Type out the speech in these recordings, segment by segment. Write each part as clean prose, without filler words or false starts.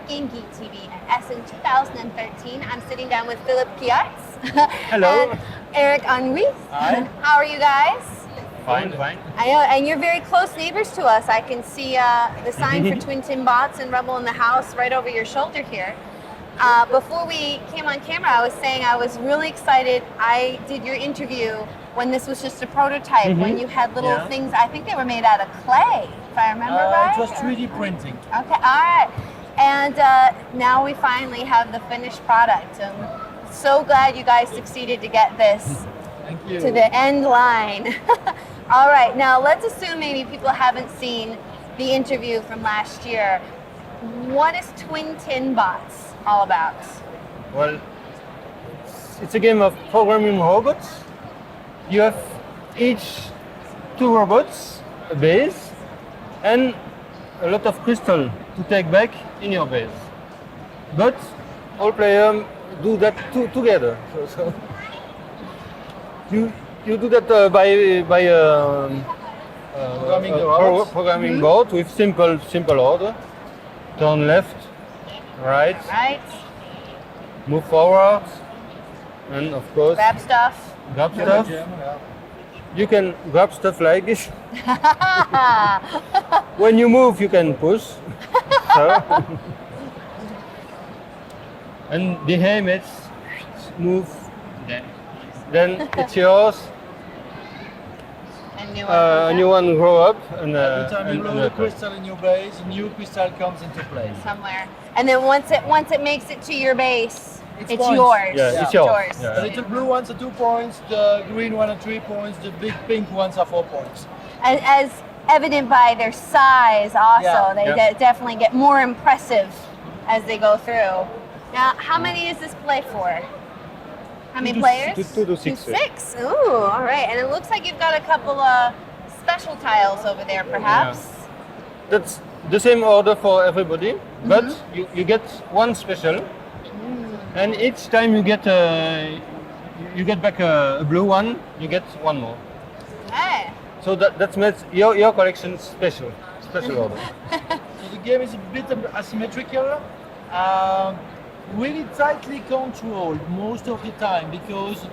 Game Geek TV at Essen 2013. I'm sitting down with Philip Piatz. Hello. And Eric Henry. Hi. How are you guys? Fine, fine. I know, and you're very close neighbors to us. I can see the sign for Twin Tin Bots and Rebel in the House right over your shoulder here. Before we came on camera, I was saying I was really excited. I did your interview when this was just a prototype, when you had little things, I think they were made out of clay, if I remember right. It was 3D printing. Okay, all right. And now we finally have the finished product. I'm so glad you guys succeeded to get this Thank you. to the end line. All right, now let's assume maybe people haven't seen the interview from last year. What is Twin Tin Bots all about? Well, it's a game of programming robots. You have each 2 robots, a base, and a lot of crystal to take back in your base. But all players do that together. So you do that by Programming the robots. programming board with simple order. Turn left, right, Right? move forward, and of course Grab stuff. grab stuff. You can grab stuff like this. When you move, you can push. So. And the aim is move. Then it's yours. And And you want to grow up. And, Every time you and load a crystal in your base, a new crystal comes into place. somewhere. And then once it makes it to your base, It's it's points. yours. Yeah, it's yours. The Yeah. little blue ones are 2 points, the green one are 3 points, the big pink ones are 4 points. And as evident by their size also, Yeah. they definitely get more impressive as they go through. Now, how many is this play for? How many players? Two to six. Six. Ooh, all right. And it looks like you've got a couple of special tiles over there, perhaps. That's the same order for everybody, but you get one special. And each time you get back a blue one, you get one more. Hey. So that makes your collection special order. So the game is a bit asymmetrical, really tightly controlled most of the time, because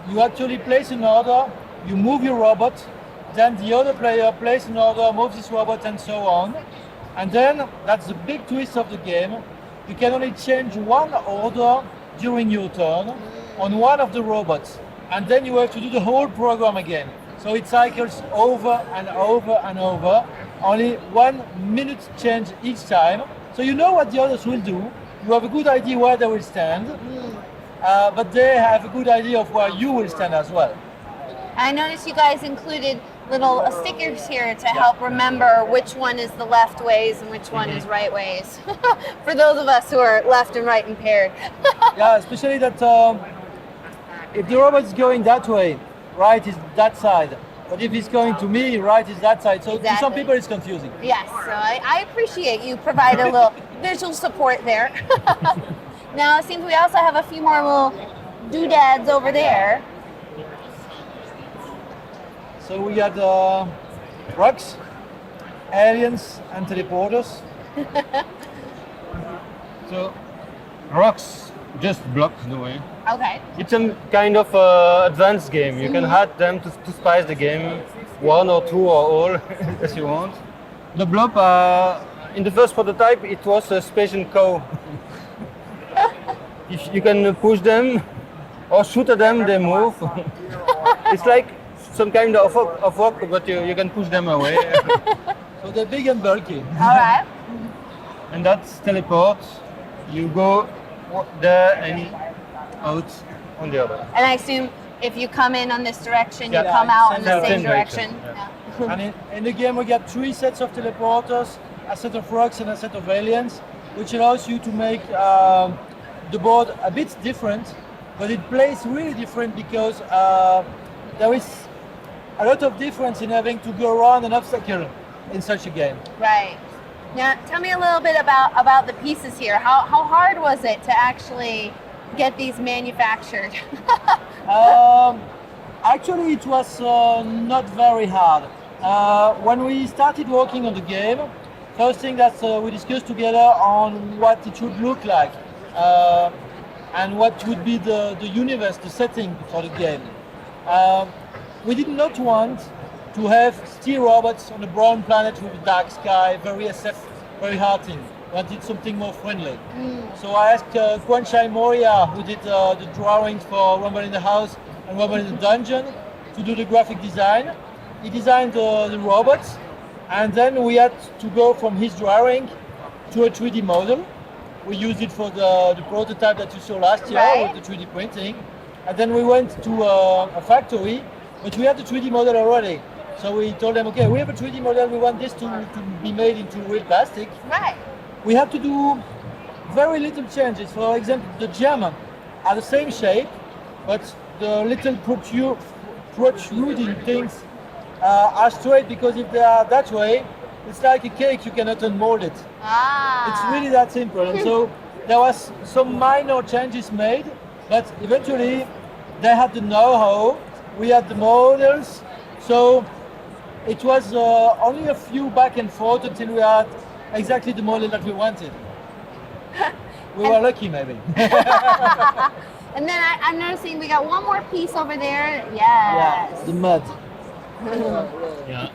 you actually place an order, you move your robot, then the other player places an order, moves his robot, and so on. And then that's the big twist of the game. You can only change one order during your turn on one of the robots, and then you have to do the whole program again. So it cycles over and over and over, only 1 minute change each time. So you know what the others will do, you have a good idea where they will stand, but they have a good idea of where you will stand as well. I noticed you guys included little stickers here to help remember which one is the left ways and which one is right ways. For those of us who are left and right impaired. Yeah, especially that if the robot is going that way, right is that side. But if it's going to me, right is that side. So to some Exactly. people it's confusing. Yes, so I appreciate you provide a little visual support there. Now it seems we also have a few more little doodads over there. So we got rocks, aliens, and teleporters. So rocks just block the way. Okay. It's a kind of advanced game. You can add them to spice the game, 1 or 2 or all as you want. The blob, in the first prototype, it was a space and cow. If you can push them or shoot at them, they move. It's like some kind of rock, but you can push them away. So they're big and bulky. All right. And that's teleport. You go there and out on the other. And I assume if you come in on this direction, you Yeah. come out in the Same same direction. direction. Yeah. Yeah. And in the game we got 3 sets of teleporters, a set of rocks and a set of aliens, which allows you to make the board a bit different, but it plays really different because there is a lot of difference in having to go around an obstacle in such a game. Right. Now, tell me a little bit about the pieces here. How hard was it to actually get these manufactured? Actually, it was not very hard. When we started working on the game, first thing that we discussed together on what it should look like and what would be the universe, the setting for the game. We did not want to have steel robots on a brown planet with a dark sky, very SF, very hearting. We wanted something more friendly. So I asked Kwanshai Moria, who did the drawings for Rumble in the House and Rumble in the Dungeon, to do the graphic design. He designed the robots, and then we had to go from his drawing to a 3D model. We used it for the prototype that you saw last year Right. with the 3D printing. And then we went to a factory, but we had the 3D model already. So we told them, okay, we have a 3D model, we want this to be made into real plastic. Right. We had to do very little changes. For example, the German are the same shape, but the little protruding things are straight, because if they are that way, it's like a cake, you cannot unmold it. Ah. It's really that simple. And so there was some minor changes made, but eventually they had the know-how, we had the models, so it was only a few back and forth until we had exactly the model that we wanted. We were lucky, maybe. And then I'm noticing we got one more piece over there. Yes. The mud. Yeah.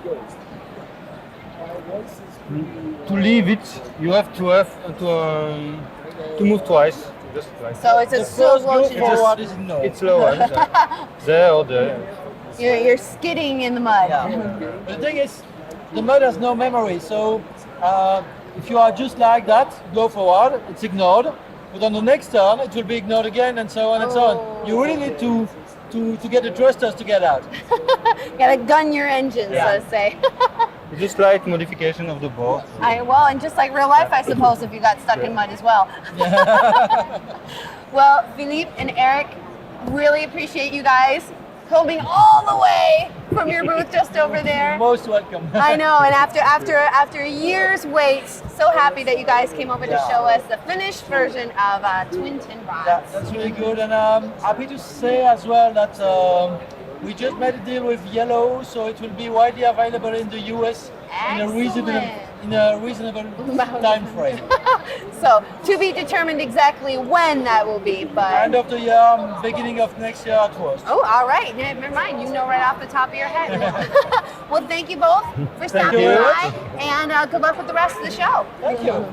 To leave it, you have to move twice. Just twice. So it's a The slow first go motion. forward is no. It's slower. There or there. You're skidding in the mud. The thing is, the mud has no memory, so if you are just like that, go forward, it's ignored. But on the next turn, it will be ignored again, and so on and so on. You really need to get the thrusters to get out. Gotta gun your engine, so to say. It's just like modification of the board. Well, and just like real life, I suppose, if you got stuck in mud as well. Well, Philippe and Eric, really appreciate you guys coming all the way from your booth just over there. Most welcome. I know, and after a year's wait, so happy that you guys came over to show us the finished version of Twin Tin Bots. Yeah, that's really good, and I'm happy to say as well that we just made a deal with Yellow, so it will be widely available in the US in a reasonable time frame. So, to be determined exactly when that will be, but... End of the year, beginning of next year at worst. Oh, all right. Never mind. You know right off the top of your head. Well, thank you both for stopping you. by, and good luck with the rest of the show. Thank you.